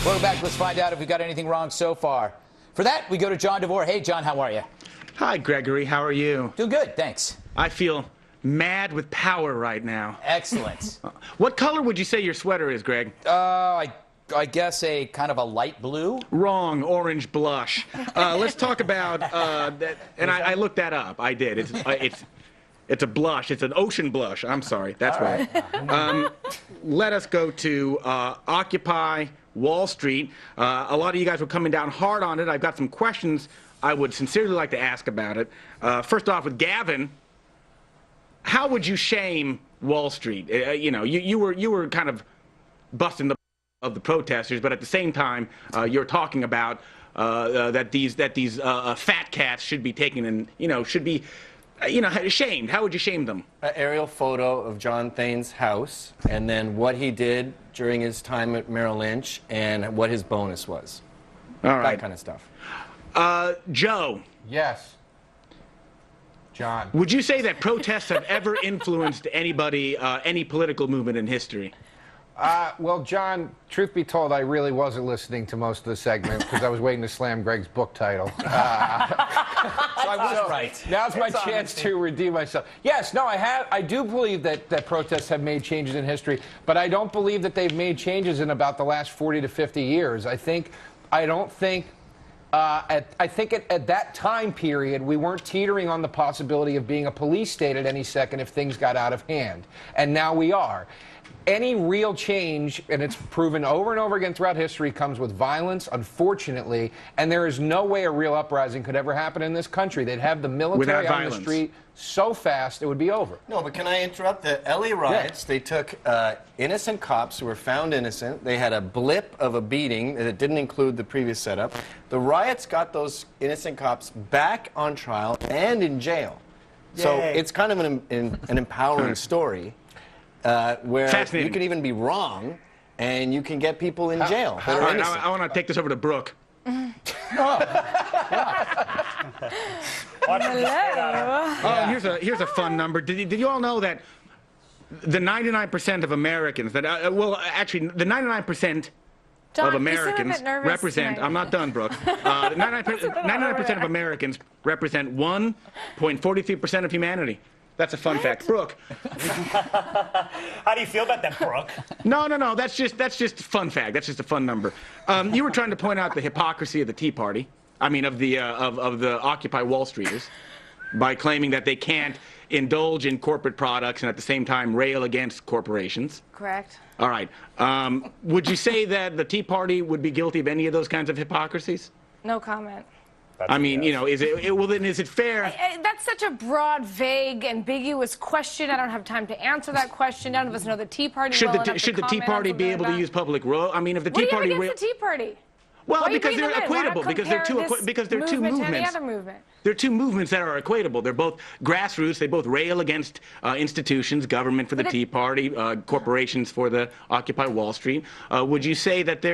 Welcome back. Let's find out if we've got anything wrong so far. For that, we go to John DeVore. Hey, John, how are you? Hi, Gregory. How are you? Doing good, thanks. I feel mad with power right now. Excellent. What color would you say your sweater is, Greg? I guess a kind of a light blue? Wrong. Orange blush. Let's talk about that. And I looked that up. I did. It's a blush. It's an ocean blush. I'm sorry. That's right. Let us go to Occupy Wall Street. A lot of you guys were coming down hard on it. I've got some questions I would sincerely like to ask about it. First off, with Gavin, how would you shame Wall Street? You know, you were kind of busting the of the protesters, but at the same time, you're talking about that these fat cats should be taken and should be shamed. How would you shame them? An aerial photo of John Thane's house, and then what he did during his time at Merrill Lynch, and what his bonus was. All right. That kind of stuff. Joe. Yes. John. Would you say that protests have ever influenced anybody, any political movement in history? Well, John, truth be told, I really wasn't listening to most of the segment because I was waiting to slam Greg's book title. So I was right. Now's my chance to redeem myself. Yes, no, I do believe that protests have made changes in history, but I don't believe that they've made changes in about the last 40 to 50 years. I think at that time period, we weren't teetering on the possibility of being a police state at any second if things got out of hand. And now we are. Any real change, and it's proven over and over again throughout history, comes with violence, unfortunately, and there is no way a real uprising could ever happen in this country. They'd have the military on the street so fast it would be over. No, but can I interrupt? The LA riots, they took innocent cops who were found innocent. They had a blip of a beating that didn't include the previous setup. The riots got those innocent cops back on trial and in jail. Yay. So it's kind of an empowering story. Where you can even be wrong, and you can get people in jail. All right, I want to take this over to Brooke. Hello. Here's a fun number. Did you all know that the 99% of Americans that well, actually, the 99% of Americans represent. Tonight. I'm not done, Brooke. 99% of Americans represent 1.43% of humanity. That's a fun fact. Brooke. How do you feel about that, Brooke? No. That's just a fun fact. That's just a fun number. You were trying to point out the hypocrisy of the Tea Party. I mean, of the Occupy Wall Streeters, by claiming that they can't indulge in corporate products and at the same time rail against corporations. Correct. All right. Would you say that the Tea Party would be guilty of any of those kinds of hypocrisies? No comment. I mean, is it fair? That's such a broad, vague, ambiguous question. I don't have time to answer that question. None of us know the Tea Party should the Tea Party be able to use public road? I mean, if the Tea Party... What do you have against the Tea Party? Well, because they're equatable, because they're two movements. They're two movements that are equatable. They're both grassroots. They both rail against institutions, government for the Tea Party, corporations for the Occupy Wall Street. Would you say that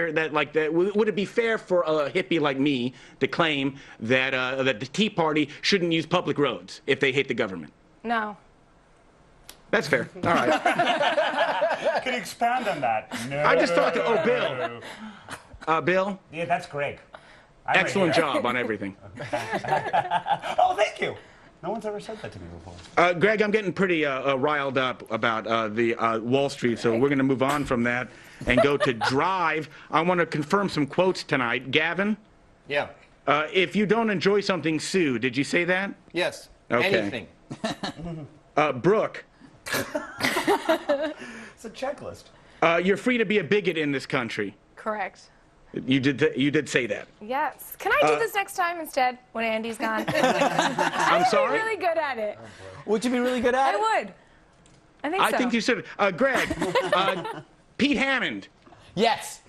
would it be fair for a hippie like me to claim that that the Tea Party shouldn't use public roads if they hate the government? No. That's fair. All right. Can you expand on that? No. I just thought Bill. Bill? Yeah, that's Greg. Excellent job on everything. Oh, thank you. No one's ever said that to me before. Greg, I'm getting pretty riled up about the Wall Street, so we're going to move on from that and go to Drive. I want to confirm some quotes tonight. Gavin? Yeah. If you don't enjoy something, sue. Did you say that? Yes. Okay. Anything. Brooke? It's a checklist. You're free to be a bigot in this country. Correct. You did say that. Yes. Can I do this next time instead when Andy's gone? I'm sorry? I'd be really good at it. Would you be really good at it? I would. I think so. I think you should. Greg, Pete Hammond. Yes.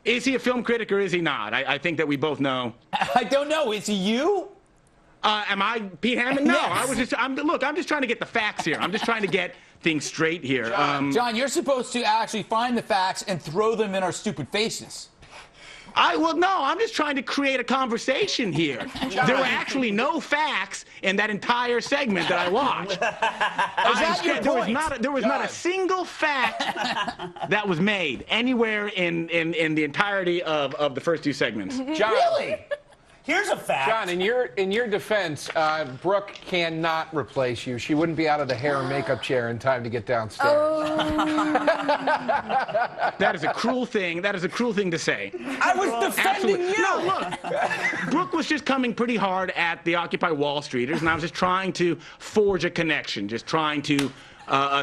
Is he a film critic or is he not? I think that we both know. I don't know. Is he you? Am I Pete Hammond? No. Yes. I'm just trying to get the facts here. I'm just trying to get things straight here. John, you're supposed to actually find the facts and throw them in our stupid faces. Well, no, I'm just trying to create a conversation here. There were actually no facts in that entire segment that I watched. There was not a single fact that was made anywhere in the entirety of the first two segments. John, Really? Here's a fact. John, in your defense, Brooke cannot replace you. She wouldn't be out of the hair and makeup chair in time to get downstairs. That is a cruel thing. That is a cruel thing to say. I was defending you. No, look. Brooke was just coming pretty hard at the Occupy Wall Streeters, and I was just trying to forge a connection, just trying to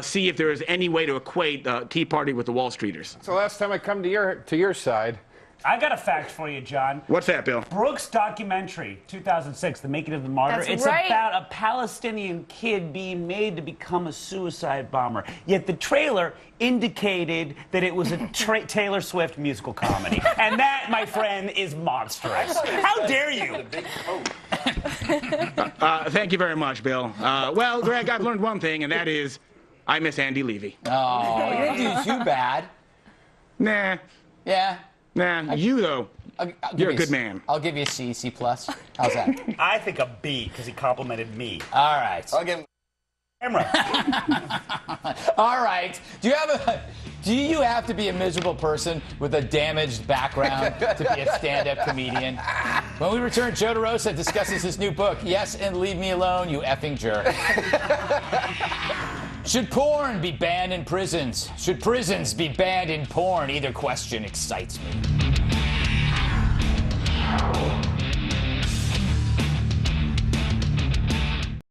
see if there is any way to equate the Tea Party with the Wall Streeters. So last time I come to your side. I got a fact for you, John. What's that, Bill? Brooks' documentary, 2006, The Making of the Martyr. That's it's right. about a Palestinian kid being made to become a suicide bomber. Yet the trailer indicated that it was a Taylor Swift musical comedy. And that, my friend, is monstrous. How dare you? Thank you very much, Bill. Well, Greg, I've learned one thing, and that is I miss Andy Levy. Oh, you didn't do too bad. Nah. Yeah. Nah, you, though, you're a good man. I'll give you a C, C+. How's that? I think a B, because he complimented me. All right. I'll give him. Camera. All right. Do you have to be a miserable person with a damaged background to be a stand-up comedian? When we return, Joe DeRosa discusses his new book, Yes and Leave Me Alone, You Effing Jerk. Should porn be banned in prisons? Should prisons be banned in porn? Either question excites me.